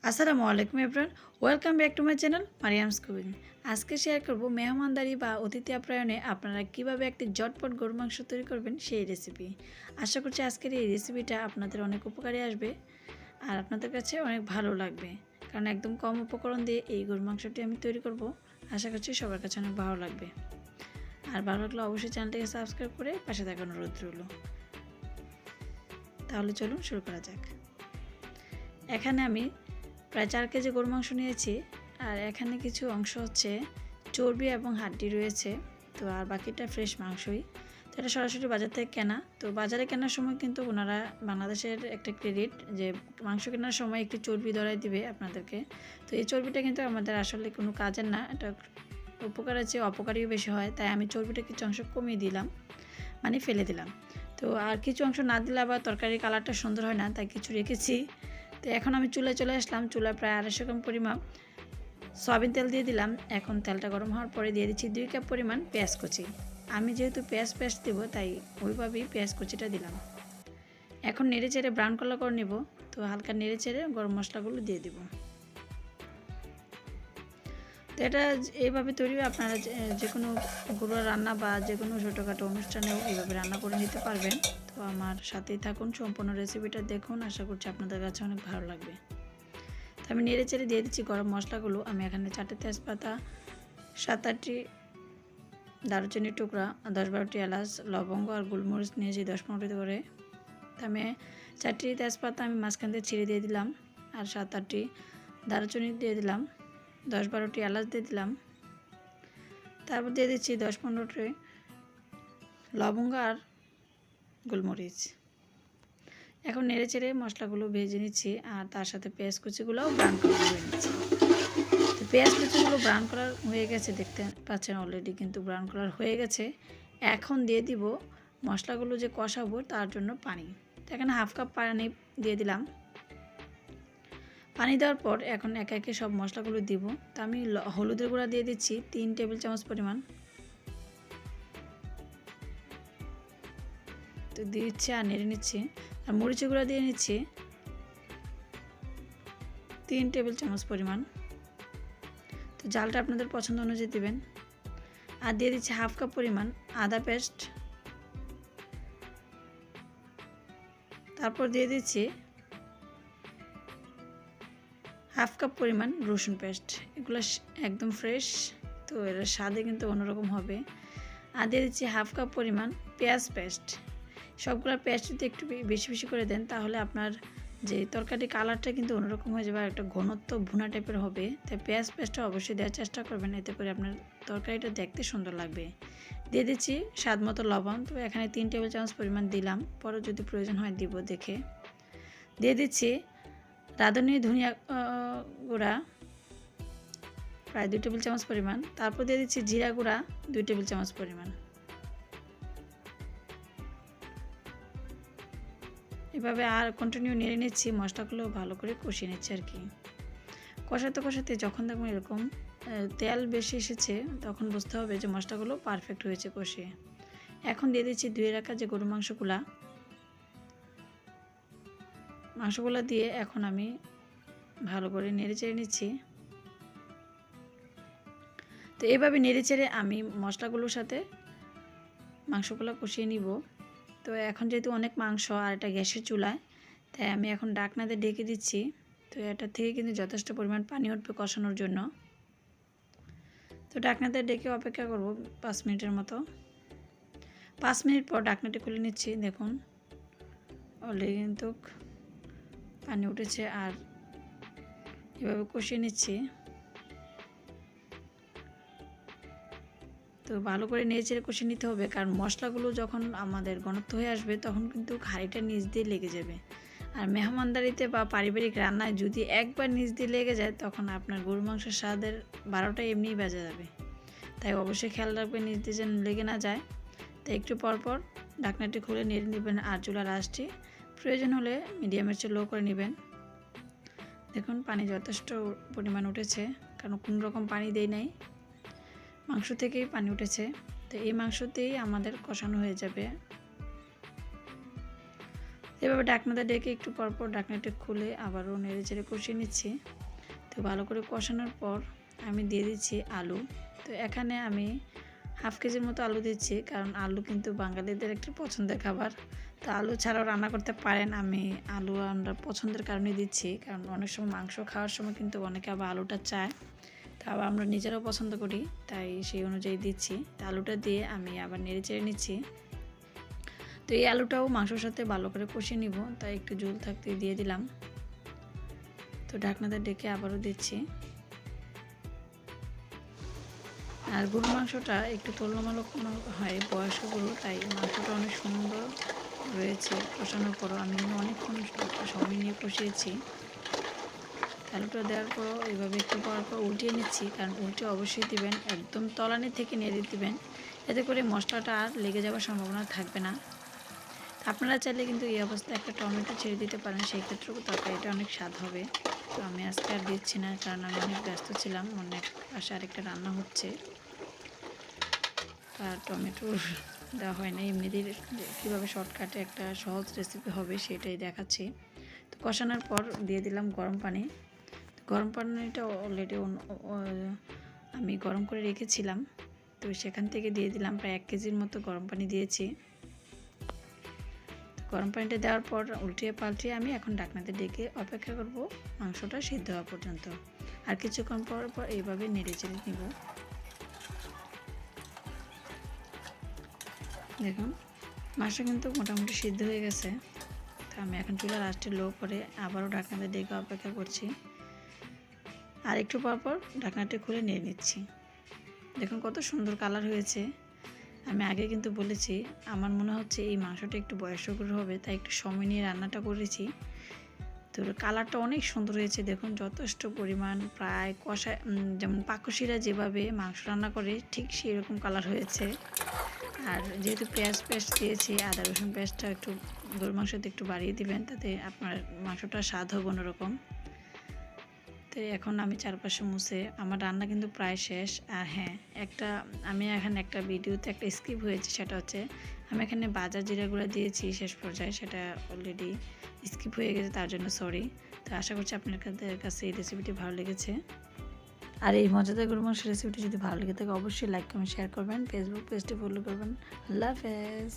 Assalamualaikum everyone, welcome back to my channel Mariam's Cooking। আজকে share করব মেহমানদারি বা অতিথি আপ্যায়নে আপনারা কিভাবে একটি ঝটপট গরুর মাংস তৈরি করবেন সেই রেসিপি। আশা করছি আজকের এই রেসিপিটা আপনাদের অনেক উপকারী আসবে আর আপনাদের কাছে অনেক ভালো লাগবে, কারণ একদম কম উপকরণ দিয়ে এই গরুর মাংসটি আমি তৈরি করব। আশা করছি সবার কাছে অনেক ভালো লাগবে। আর ভালো লাগলে অবশ্যই চ্যানেলটিকে সাবস্ক্রাইব করে পাশে থাকার অনুরোধ রইল। তাহলে চলুন শুরু করা যাক। এখানে আমি প্রায় 4 কেজি গরুর মাংস নিয়েছি, আর এখানে কিছু অংশ হচ্ছে চর্বি এবং হাড্ডি রয়েছে, তো আর বাকিটা ফ্রেশ মাংসই। তো এটা সরাসরি বাজার থেকে কেনা। তো বাজারে কেনার সময় কিন্তু ওনারা বাংলাদেশের একটা ক্রেডিট যে মাংস কেনার সময় একটি চর্বি ধরাই দিবে আপনাদেরকে। তো এই চর্বিটা কিন্তু আমাদের আসলে কোনো কাজের না, এটা উপকারের চেয়ে অপকারীও বেশি হয়, তাই আমি চর্বিটা কিছু অংশ কমিয়ে দিলাম, মানে ফেলে দিলাম। তো আর কিছু অংশ না দিলে আবার তরকারির কালারটা সুন্দর হয় না, তাই কিছু রেখেছি। তো এখন আমি চুলায় চলে আসলাম। চুলায় প্রায় 250 গ্রাম পরিমাণ সয়াবিন তেল দিয়ে দিলাম। এখন তেলটা গরম হওয়ার পরে দিয়ে দিচ্ছি 2 কাপ পরিমাণ পেঁয়াজ কুচি। আমি যেহেতু পেঁয়াজ পেস্ট দেবো তাই ওইভাবেই পেঁয়াজ কুচিটা দিলাম। এখন নেড়ে চেড়ে ব্রাউন কালার করে নেব। তো হালকা নেড়ে চেড়ে গরম মশলাগুলো দিয়ে দেব। তো এটা এইভাবে তৈরি আপনারা যে কোনো ঘরোয়া রান্না বা যে কোনো ছোটোখাটো অনুষ্ঠানেও এইভাবে রান্না করে নিতে পারবেন। তো আমার সাথেই থাকুন, সম্পূর্ণ রেসিপিটা দেখুন, আশা করছি আপনাদের কাছে অনেক ভালো লাগবে। তো আমি নেড়ে চেড়ে দিয়ে দিচ্ছি গরম মশলাগুলো। আমি এখানে 4টে তেজপাতা, 7-8টি দারুচিনির টুকরা, 10-12টি এলাচ, লবঙ্গ আর গোলমরিচ নিয়েছি 10-15টি করে। তো আমি 4টি তেজপাতা আমি মাঝখান দিয়ে ছিঁড়ে দিয়ে দিলাম, আর 7-8টি দারুচিনি দিয়ে দিলাম, 10-12টি এলাচ দিয়ে দিলাম। তারপর দিয়ে দিচ্ছি 10-15টি লবঙ্গ আর গোলমরিচ। এখন নেড়ে চেড়ে মশলাগুলো ভেজে নিচ্ছি, আর তার সাথে পেঁয়াজ কুচিগুলোও ব্রাউন কালার করে নিচ্ছি। তো পেঁয়াজ কুচিগুলো ব্রাউন কালার হয়ে গেছে, দেখতে পাচ্ছেন অলরেডি কিন্তু ব্রাউন কালার হয়ে গেছে। এখন দিয়ে দিব মশলাগুলো যে কষাবো তার জন্য পানি। তো এখানে 1/2 কাপ পানি দিয়ে দিলাম। পানি দেওয়ার পর এখন একে একে সব মশলাগুলো দিব। তো আমি হলুদের গুঁড়া দিয়ে দিচ্ছি 3 টেবিল চামচ পরিমাণ। তো দিচ্ছি আর নেড়ে নিচ্ছি। আর মরিচের গুঁড়া দিয়ে নিচ্ছি 3 টেবিল চামচ পরিমাণ। তো জালটা আপনাদের পছন্দ অনুযায়ী দিবেন। আর দিয়ে দিচ্ছি 1/2 কাপ পরিমাণ আদা পেস্ট। তারপর দিয়ে দিচ্ছি 1/2 কাপ পরিমাণ রসুন পেস্ট। এগুলো একদম ফ্রেশ, তো এর স্বাদে কিন্তু অন্যরকম হবে। আর দিয়ে দিচ্ছি 1/2 কাপ পরিমাণ পেঁয়াজ পেস্ট। সবগুলোর পেস্ট যদি একটু বেশি বেশি করে দেন তাহলে আপনার যে তরকারি কালারটা কিন্তু অন্যরকম হয়ে যাবে, একটা ঘনত্ব ভুনা টাইপের হবে। তাই পেঁয়াজ পেস্টটা অবশ্যই দেওয়ার চেষ্টা করবেন, এতে করে আপনার তরকারিটা দেখতে সুন্দর লাগবে। দিয়ে দিচ্ছি স্বাদ মতো লবণ। তো এখানে 3 টেবিল চামচ পরিমাণ দিলাম, পরে যদি প্রয়োজন হয় দিব দেখে। দিয়ে দিচ্ছি রাঁধুনি ধনিয়া গুঁড়া প্রায় 2 টেবিল চামচ পরিমাণ। তারপর দিয়ে দিচ্ছি জিরা গুঁড়া 2 টেবিল চামচ পরিমাণ। এভাবে আর কন্টিনিউ নেড়ে নিচ্ছি, মশলাগুলো ভালো করে কষিয়ে নিচ্ছি আর কি। কষাতে কষাতে যখন দেখুন এরকম তেল বেশি এসেছে তখন বুঝতে হবে যে মশলাগুলো পারফেক্ট হয়েছে কষিয়ে। এখন দিয়ে দিচ্ছি ধুয়ে রাখা যে গরুর মাংসগুলো দিয়ে এখন আমি ভালো করে নেড়ে চেড়ে নিচ্ছি। তো এইভাবে নেড়ে চেড়ে আমি মশলাগুলোর সাথে মাংসগুলো কষিয়ে নিব। তো এখন যেহেতু অনেক মাংস আর এটা গ্যাসের চুলায়, তাই আমি এখন ঢাকনাতে ঢেকে দিচ্ছি। তো এটা থেকে কিন্তু যথেষ্ট পরিমাণ পানি উঠবে কষানোর জন্য। তো ঢাকনাতে ঢেকে অপেক্ষা করব 5 মিনিটের মতো। 5 মিনিট পর ঢাকনাটি খুলে নিচ্ছি। দেখুন অলরেডি কিন্তু পানি উঠেছে, আর এভাবে কষিয়ে নিচ্ছি। তো ভালো করে নেড়ে চেড়ে কষিয়ে নিতে হবে, কারণ মশলাগুলো যখন আমাদের ঘনত্ব হয়ে আসবে তখন কিন্তু হাঁড়িটা নিচ দিয়ে লেগে যাবে। আর মেহমানদারিতে বা পারিবারিক রান্নায় যদি একবার নিচ দিয়ে লেগে যায় তখন আপনার গরু মাংসের স্বাদের 12টা এমনিই বেজে যাবে। তাই অবশ্যই খেয়াল রাখবেন নিচ দিয়ে যেন লেগে না যায়। তাই একটু পরপর ঢাকনাটি খুলে নেড়ে নেবেন, আর চুলার আঁচটি প্রয়োজন হলে মিডিয়ামের চেয়ে লো করে নেবেন। দেখুন পানি যথেষ্ট পরিমাণ উঠেছে, কারণ কোনো রকম পানি দেই নাই, মাংস থেকেই পানি উঠেছে। তো এই মাংসতেই আমাদের কষানো হয়ে যাবে। এভাবে ঢাকনাটা ডেকে একটু পরপর ঢাকনাটা খুলে আবারও নেড়ে চেড়ে কষিয়ে নিচ্ছি। তো ভালো করে কষানোর পর আমি দিয়ে দিচ্ছি আলু। তো এখানে আমি হাফ কেজির মতো আলু দিচ্ছি, কারণ আলু কিন্তু বাঙালিদের একটি পছন্দের খাবার। তো আলু ছাড়াও রান্না করতে পারেন, আমি আলু আমরা পছন্দের কারণে দিচ্ছি, কারণ অনেক সময় মাংস খাওয়ার সময় কিন্তু অনেকে আবার আলুটা চায়, তা আবার আমরা নিজেরাও পছন্দ করি, তাই সেই অনুযায়ী দিচ্ছি। তো আলুটা দিয়ে আমি আবার নেড়ে চেড়ে নিচ্ছি। তো এই আলুটাও মাংসর সাথে ভালো করে কষিয়ে নিব, তাই একটু ঝোল থাকতে দিয়ে দিলাম। তো ঢাকনাতে ডেকে আবারও দিচ্ছি। আর গরুর মাংসটা একটু তোলমালো হয়, বয়স্ক গরু, তাই মাংসটা অনেক সুন্দর রয়েছে। কষানোর পরও আমি অনেকক্ষণ সময় নিয়ে কষিয়েছি। আলুটা দেওয়ার পর এইভাবে একটু পর উল্টিয়ে নিচ্ছি, কারণ উল্টে অবশ্যই দিবেন, একদম তলানি থেকে নেড়ে দিবেন, এতে করে মশলাটা আর লেগে যাওয়ার সম্ভাবনা থাকবে না। আপনারা চাইলে কিন্তু এই অবস্থায় একটা টমেটো ছেড়ে দিতে পারেন, সেই ক্ষেত্রেও তরকারিটা অনেক স্বাদ হবে। তো আমি আজকে আর দিচ্ছি না, কারণ আমি অনেক ব্যস্ত ছিলাম, অনেক পাশে আরেকটা রান্না হচ্ছে, আর টমেটো দেওয়া হয় না। এমনিতেই কীভাবে শর্টকাটে একটা সহজ রেসিপি হবে সেটাই দেখাচ্ছি। তো কষানোর পর দিয়ে দিলাম গরম পানি। গরম পানিটা অলরেডি আমি গরম করে রেখেছিলাম, তো সেখান থেকে দিয়ে দিলাম প্রায় 1 কেজির মতো গরম পানি দিয়েছি। গরম পানিটা দেওয়ার পর উল্টিয়ে পাল্টিয়ে আমি এখন ঢাকনাতে ডেকে অপেক্ষা করব মাংসটা সিদ্ধ হওয়া পর্যন্ত। আর কিছুক্ষণ পর পর এইভাবে নেড়ে চেড়ে নিব। দেখুন মাংস কিন্তু মোটামুটি সিদ্ধ হয়ে গেছে। তো আমি এখন চুলার আঁচটা লো করে আবারও ঢাকনাতে ডেকে অপেক্ষা করছি। আর একটু পর পর ঢাকনাটা খুলে নিয়ে নিচ্ছি। দেখুন কত সুন্দর কালার হয়েছে। আমি আগে কিন্তু বলেছি আমার মনে হচ্ছে এই মাংসটা একটু বয়স্ক হবে, তাই একটু সময় নিয়ে রান্নাটা করেছি। তো কালারটা অনেক সুন্দর হয়েছে। দেখুন যথেষ্ট পরিমাণ, প্রায় কষা যেমন পাকশিরা যেভাবে মাংস রান্না করে ঠিক সেই রকম কালার হয়েছে। আর যেহেতু পেঁয়াজ পেস্ট দিয়েছি, আদা রসুন পেস্টটা একটু গরুর মাংসতে একটু বাড়িয়ে দিবেন, তাতে আপনার মাংসটা স্বাদ হবে অন্যরকম। তো এখন আমি চারপাশে মুছে, আমার রান্না কিন্তু প্রায় শেষ। আর হ্যাঁ, আমি এখানে একটা ভিডিওতে একটা স্কিপ হয়েছে, সেটা হচ্ছে আমি এখানে বাজার জিরা গুঁড়া দিয়েছি শেষ পর্যায়ে, সেটা অলরেডি স্কিপ হয়ে গেছে, তার জন্য সরি। তো আশা করছি আপনার কাছে এই রেসিপিটি ভালো লেগেছে। আর এই মজাদার গরুর মাংস রেসিপিটি যদি ভালো লেগে থাকে অবশ্যই লাইক কমেন্ট শেয়ার করবেন, ফেসবুক পেজটি ফলো করবেন। আল্লাহ হাফেজ।